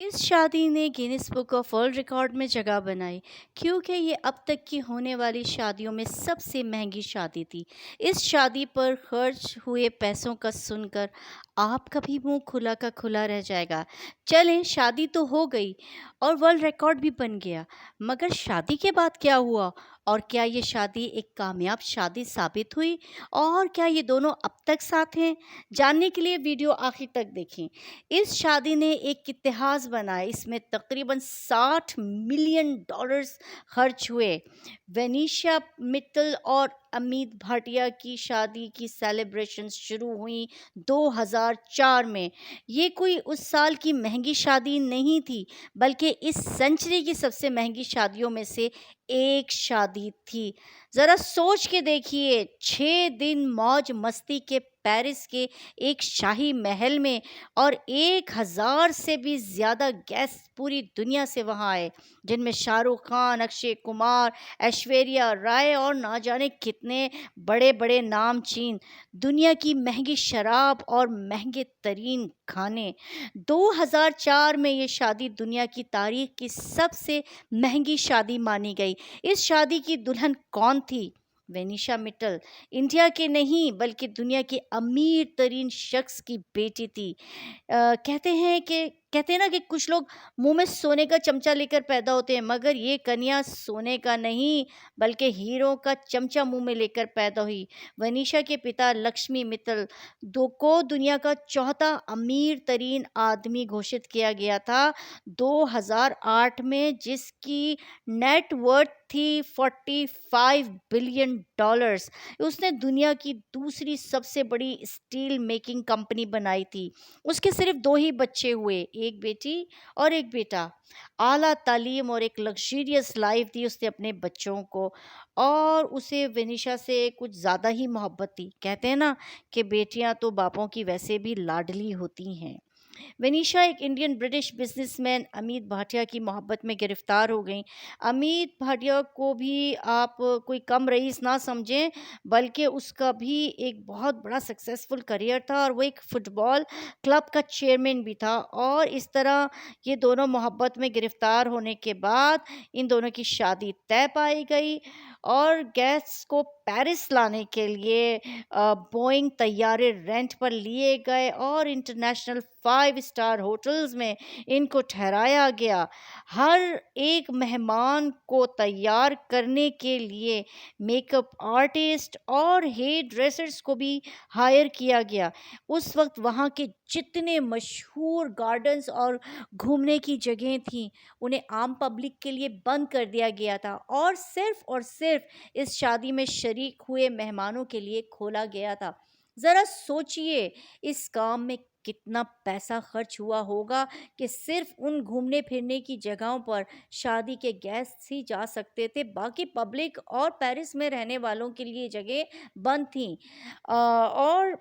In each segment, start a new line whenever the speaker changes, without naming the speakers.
इस शादी ने Guinness book of world record में जगह बनाई क्योंकि ये अब तक की होने वाली शादियों में सबसे महंगी शादी थी। इस शादी पर खर्च हुए पैसों का सुनकर आपका भी मुंह खुला का खुला रह जाएगा। चलें, शादी तो हो गई और वर्ल्ड रिकॉर्ड भी बन गया, मगर शादी के बाद क्या हुआ? और क्या ये शादी एक कामयाब शादी साबित हुई? और क्या ये दोनों अब तक साथ हैं? जानने के लिए वीडियो आखिर तक देखें। इस शादी ने एक इतिहास बनाया। इसमें तकरीबन 60 मिलियन डॉलर्स खर्च हुए। वेनिशा मित्तल और अमित भाटिया की शादी की सेलिब्रेशंस शुरू हुई 2004 में। ये कोई उस साल की महंगी शादी नहीं थी, बल्कि इस सेंचुरी की सबसे महंगी शादियों में से एक शादी थी। ज़रा सोच के देखिए, 6 दिन मौज मस्ती के पेरिस के एक शाही महल में और 1000 से भी ज़्यादा गेस्ट पूरी दुनिया से वहाँ आए, जिनमें शाहरुख खान, अक्षय कुमार, ऐश्वर्या राय और ना जाने कितने बड़े बड़े नामचीन। दुनिया की महंगी शराब और महंगे तरीन खाने। 2004 में ये शादी दुनिया की तारीख की सबसे महंगी शादी मानी गई। इस शादी की दुल्हन कौन थी? वेनिशा मित्तल इंडिया के नहीं बल्कि दुनिया के अमीर तरीन शख्स की बेटी थी। कहते हैं ना कि कुछ लोग मुंह में सोने का चमचा लेकर पैदा होते हैं, मगर ये कन्या सोने का नहीं बल्कि हीरो का चमचा मुंह में लेकर पैदा हुई। वनीशा के पिता लक्ष्मी मित्तल दो को दुनिया का चौथा अमीर तरीन आदमी घोषित किया गया था 2008 में, जिसकी नेट वर्थ थी 45 बिलियन डॉलर्स। उसने दुनिया की दूसरी सबसे बड़ी स्टील मेकिंग कंपनी बनाई थी। उसके सिर्फ 2 ही बच्चे हुए, एक बेटी और एक बेटा। आला तालीम और एक लग्जरियस लाइफ दी उसने अपने बच्चों को, और उसे विनिशा से कुछ ज़्यादा ही मोहब्बत थी। कहते हैं ना कि बेटियां तो बापों की वैसे भी लाडली होती हैं। वेनिशा एक Indian British businessman Amit Bhatia की मोहब्बत में गिरफ्तार हो गई। अमित भाटिया को भी आप कोई कम रईस ना समझें, बल्कि उसका भी एक बहुत बड़ा सक्सेसफुल करियर था और वो एक फुटबॉल क्लब का चेयरमैन भी था। और इस तरह ये दोनों मोहब्बत में गिरफ्तार होने के बाद इन दोनों की शादी तय पाई गई। और गेस्ट्स को पेरिस लाने के लिए बोइंग तैयारे रेंट पर लिए गए और इंटरनेशनल 5 स्टार होटल्स में इनको ठहराया गया। हर एक मेहमान को तैयार करने के लिए मेकअप आर्टिस्ट और हेयर ड्रेसर्स को भी हायर किया गया। उस वक्त वहाँ के जितने मशहूर गार्डन्स और घूमने की जगह थी, उन्हें आम पब्लिक के लिए बंद कर दिया गया था और सिर्फ इस शादी में शरीक हुए मेहमानों के लिए खोला गया था। ज़रा सोचिए, इस काम में कितना पैसा खर्च हुआ होगा कि सिर्फ उन घूमने फिरने की जगहों पर शादी के गेस्ट ही जा सकते थे, बाकी पब्लिक और पेरिस में रहने वालों के लिए जगह बंद थी। और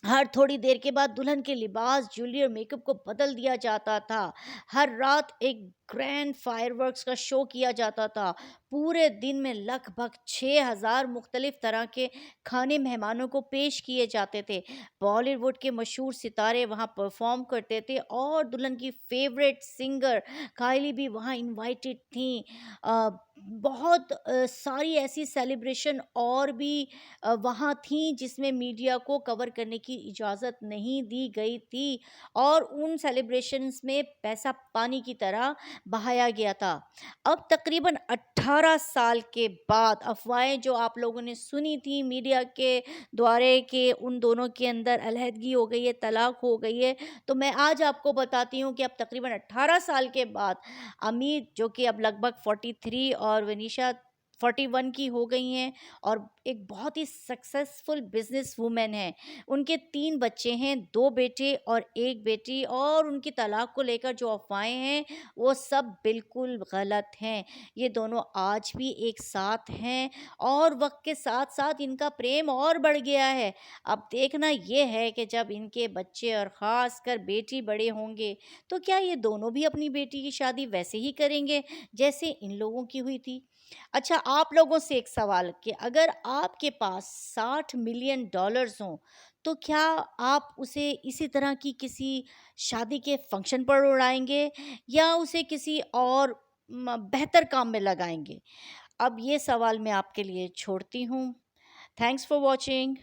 हर थोड़ी देर के बाद दुल्हन के लिबास, ज्वेलरी और मेकअप को बदल दिया जाता था। हर रात एक ग्रैंड फायरवर्क्स का शो किया जाता था। पूरे दिन में लगभग 6000 मुख्तलिफ तरह के खाने मेहमानों को पेश किए जाते थे। बॉलीवुड के मशहूर सितारे वहाँ परफॉर्म करते थे और दुल्हन की फेवरेट सिंगर कायली भी वहाँ इनवाइटेड थी। अ, बहुत सारी ऐसी सेलिब्रेशन और भी वहाँ थी जिसमें मीडिया को कवर करने की इजाज़त नहीं दी गई थी, और उन सेलिब्रेशंस में पैसा पानी की तरह बहाया गया था। अब तकरीबन 18 साल के बाद अफवाहें जो आप लोगों ने सुनी थी मीडिया के द्वारे कि उन दोनों के अंदर अलहदगी हो गई है, तलाक हो गई है, तो मैं आज आपको बताती हूँ कि अब तकरीबन 18 साल के बाद अमित, जो कि अब लगभग 43 और वनीशा 41 की हो गई हैं, और एक बहुत ही सक्सेसफुल बिजनेस वूमेन है। उनके 3 बच्चे हैं, 2 बेटे और 1 बेटी, और उनकी तलाक को लेकर जो अफवाहें हैं वो सब बिल्कुल गलत हैं। ये दोनों आज भी एक साथ हैं और वक्त के साथ साथ इनका प्रेम और बढ़ गया है। अब देखना ये है कि जब इनके बच्चे और ख़ास कर बेटी बड़े होंगे, तो क्या ये दोनों भी अपनी बेटी की शादी वैसे ही करेंगे जैसे इन लोगों की हुई थी। अच्छा, आप लोगों से एक सवाल कि अगर आपके पास 60 मिलियन डॉलर्स हों, تو کیا آپ اسے اسی طرح کی کسی شادی کے فنکشن پر اڑائیں گے یا اسے کسی اور بہتر کام میں لگائیں گے؟ اب یہ سوال میں آپ کے لیے چھوڑتی ہوں۔ Thanks for watching.